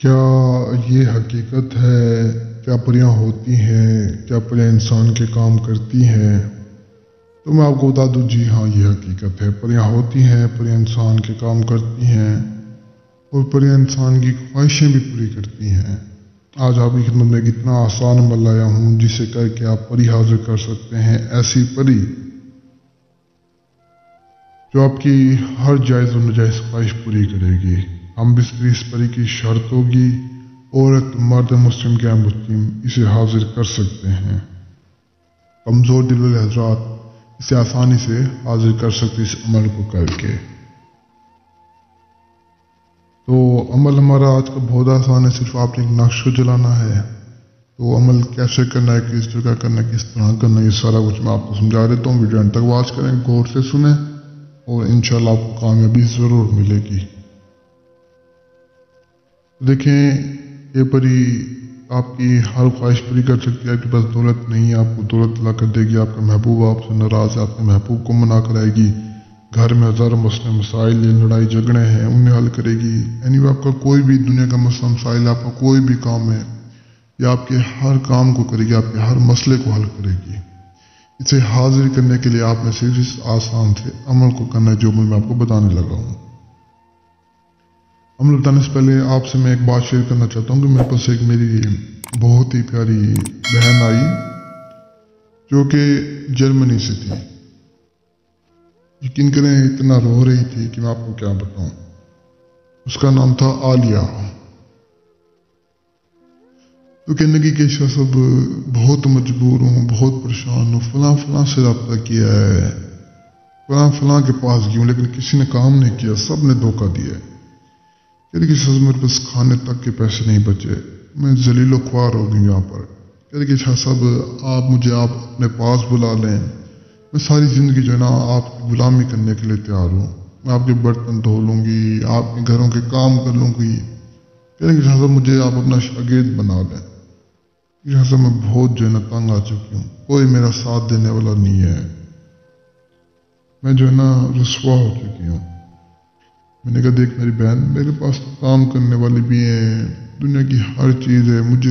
کیا یہ حقیقت ہے؟ کیا پریاں ہوتی ہیں؟ کیا پریاں انسان کے کام کرتی ہیں؟ تو میں آپ کو بتا دوں، جی ہاں، یہ حقیقت ہے۔ پریاں ہوتی ہیں، پریاں انسان کے کام کرتی ہیں اور پریاں انسان کی خواہشیں بھی پوری کرتی ہیں۔ آج آپ کی خدمت میں ایک اتنا آسان عمل لایا ہوں جسے کر کے آپ پری حاضر کر سکتے ہیں، ایسی پری جو آپ کی ہر جائز و ناجائز خواہش پوری کرے گی۔ ہم بستری اس پری کی شرط ہوگی، عورت مرد مسلم کے مسلم اسے حاضر کر سکتے ہیں۔ کمزور دل والے حضرات اسے آسانی سے حاضر کر سکتے اس عمل کو کر کے۔ تو عمل ہمارا آج کا بہت آسان ہے، صرف آپ نے ایک نقش کو جلانا ہے۔ تو عمل کیسے کرنا ہے، کس جگہ کرنا ہے، کس طرح کرنا ہے، یہ سارا کچھ میں آپ کو سمجھا دیتا ہوں۔ ویڈیو انت تک واچ کریں، غور سے سنیں اور انشاءاللہ آپ کو کامیابی ضرور ملے گی۔ دیکھیں، یہ پری آپ کی ہر خواہش پوری کر سکتی ہے۔ آپ کے پاس دولت نہیں ہے، آپ کو دولت لا کر دے گی۔ آپ کا محبوب آپ سے ناراض ہے، آپ کے محبوب کو منا کر آئے گی۔ گھر میں ہزاروں مسئلے مسائل، لڑائی جھگڑے ہیں، انہیں حل کرے گی۔ یعنی آپ کا کوئی بھی دنیا کا مسئلہ مسائل، آپ کا کوئی بھی کام ہے، یا آپ کے ہر کام کو کرے گی، آپ کے ہر مسئلے کو حل کرے گی۔ اسے حاضر کرنے کے لیے آپ نے صرف اس آسان سے عمل کو کرنا ہے جو عمل میں آپ کو بتانے لگا ہوں۔ عمل بتانے سے پہلے آپ سے میں ایک بات شیئر کرنا چاہتا ہوں کہ میرے پاس ایک میری بہت ہی پیاری بہن آئی جو کہ جرمنی سے تھی۔ یقین کریں اتنا رو رہی تھی کہ میں آپ کو کیا بتاؤں۔ اس کا نام تھا عالیہ۔ تو کہنے لگی کہ شاہ صاحب بہت مجبور ہوں، بہت پریشان ہوں، فلاں فلاں سے رابطہ کیا ہے، فلاں فلاں کے پاس گئی ہوں لیکن کسی نے کام نہیں کیا، سب نے دھوکہ دیا ہے۔ کہہ رہی کہ شاہ صاحب میرے پاس کھانے تک کے پیسے نہیں بچے، میں ذلیل و خوار ہو گئی یہاں پر۔ کہہ رہی کہ شاہ صاحب آپ مجھے اپنے پاس بلا لیں، میں ساری زندگی جو ہے نا آپ کی غلامی کرنے کے لیے تیار ہوں، میں آپ کے برتن دھو لوں گی، آپ کے گھروں کے کام کر لوں گی۔ کہہ رہی کہ شاہ صاحب مجھے آپ اپنا شاگرد بنا لیں۔ شاہ صاحب میں بہت جو ہے نا تنگ آ چکی ہوں، کوئی میرا ساتھ دینے والا نہیں ہے، میں جو ہے نا رسوا ہو چکی ہوں۔ میں نے کہا دیکھ میری بہن، میرے پاس تو کام کرنے والے بھی ہیں، دنیا کی ہر چیز ہے، مجھے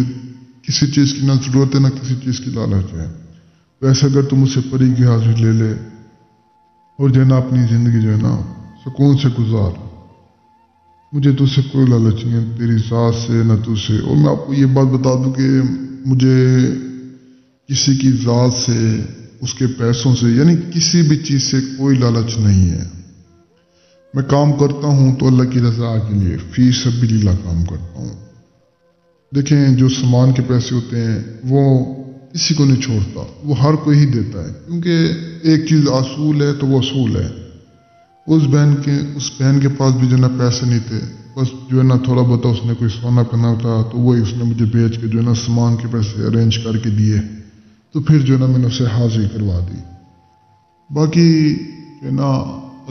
کسی چیز کی نہ ضرورت ہے نہ کسی چیز کی لالچ ہے۔ ویسے اگر تم مجھ سے پری کی حاضری لے لے اور جو ہے نا اپنی زندگی جو ہے نا سکون سے گزار، مجھے تجھ سے کوئی لالچ نہیں ہے، تیری ذات سے نہ تجھ سے۔ اور میں آپ کو یہ بات بتا دوں کہ مجھے کسی کی ذات سے، اس کے پیسوں سے، یعنی کسی بھی چیز سے کوئی لالچ نہیں ہے۔ میں کام کرتا ہوں تو اللہ کی رضا کے لیے فی سبیل اللہ کام کرتا ہوں۔ دیکھیں جو سامان کے پیسے ہوتے ہیں وہ کسی کو نہیں چھوڑتا، وہ ہر کوئی ہی دیتا ہے، کیونکہ ایک چیز اصول ہے تو وہ اصول ہے۔ اس بہن کے پاس بھی جو ہے نا پیسے نہیں تھے، بس جو ہے نا تھوڑا بہت اس نے کوئی سونا پہنا تھا تو وہی اس نے مجھے بیچ کے جو ہے نا سامان کے پیسے ارینج کر کے دیے، تو پھر جو ہے نا میں نے اسے حاضری کروا دی۔ باقی جو ہے نا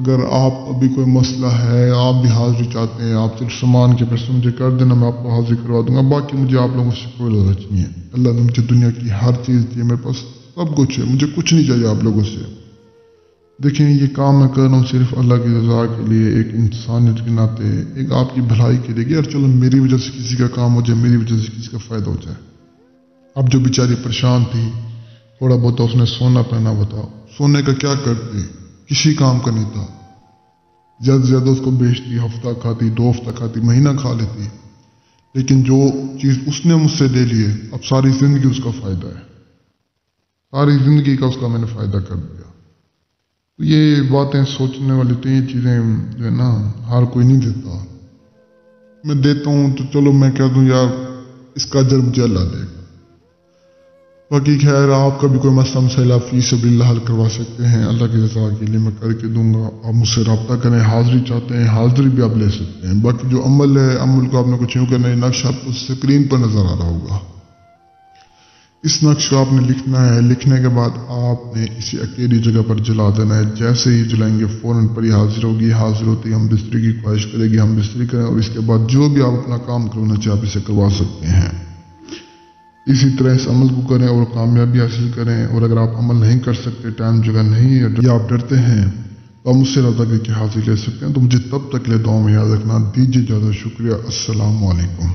اگر آپ ابھی کوئی مسئلہ ہے، آپ بھی حاضری چاہتے ہیں، آپ صرف سامان کے پیسے مجھے کر دینا، میں آپ کو حاضری کروا دوں گا۔ باقی مجھے آپ لوگوں سے کوئی لالچ نہیں ہے، اللہ نے مجھے دنیا کی ہر چیز دی ہے، میرے پاس سب کچھ ہے، مجھے کچھ نہیں چاہیے آپ لوگوں سے۔ دیکھیں یہ کام میں کر رہا ہوں صرف اللہ کی رضا کے لیے، ایک انسانیت کے ناطے، ایک آپ کی بھلائی کے لیے کہ یار چلو میری وجہ سے کسی کا کام ہو جائے، میری وجہ سے کسی کا فائدہ ہو جائے۔ اب جو بیچاری پریشان تھی، تھوڑا بہت اس نے سونا پہنا، بتاؤ سونے کا کیا کرتے، کسی کام کا نہیں تھا، زیادہ سے زیادہ اس کو بیچتی، ہفتہ کھاتی، 2 ہفتہ کھاتی، مہینہ کھا لیتی، لیکن جو چیز اس نے مجھ سے لے لی ہے اب ساری زندگی اس کا فائدہ ہے، ساری زندگی کا اس کا میں نے فائدہ کر دیا۔ تو یہ باتیں سوچنے والی تو یہ چیزیں جو ہے نا ہر کوئی نہیں دیتا، میں دیتا ہوں تو چلو میں کہہ دوں یار اس کا اجر مجھے اللہ دے گا۔ باقی خیر آپ کا بھی کوئی مسئلہ مسائل آپ فی سبیل اللہ حل کروا سکتے ہیں، اللہ کی رضا کے لیے میں کر کے دوں گا۔ آپ مجھ سے رابطہ کریں، حاضری چاہتے ہیں حاضری بھی آپ لے سکتے ہیں۔ باقی جو عمل ہے، عمل کو آپ نے کچھ یوں کرنا ہے، نقش آپ کو اسکرین پر نظر آ رہا ہوگا، اس نقش کو آپ نے لکھنا ہے، لکھنے کے بعد آپ نے اسے اکیلی جگہ پر جلا دینا ہے۔ جیسے ہی جلائیں گے فوراً پری حاضر ہوگی، حاضر ہوتی ہم بستری کی خواہش کرے گی، ہم بستری کریں اور اس کے بعد جو بھی آپ اپنا کام کرنا چاہے آپ اسے کروا سکتے ہیں۔ اسی طرح اس عمل کو کریں اور کامیابی حاصل کریں۔ اور اگر آپ عمل نہیں کر سکتے، ٹائم جگہ نہیں یا آپ ڈرتے ہیں تو آپ مجھ سے رابطہ کر کے حاضری لے سکتے ہیں۔ تو مجھے تب تک لے دعاؤں میں یاد رکھنا، دیجیے اجازت، شکریہ، السلام علیکم۔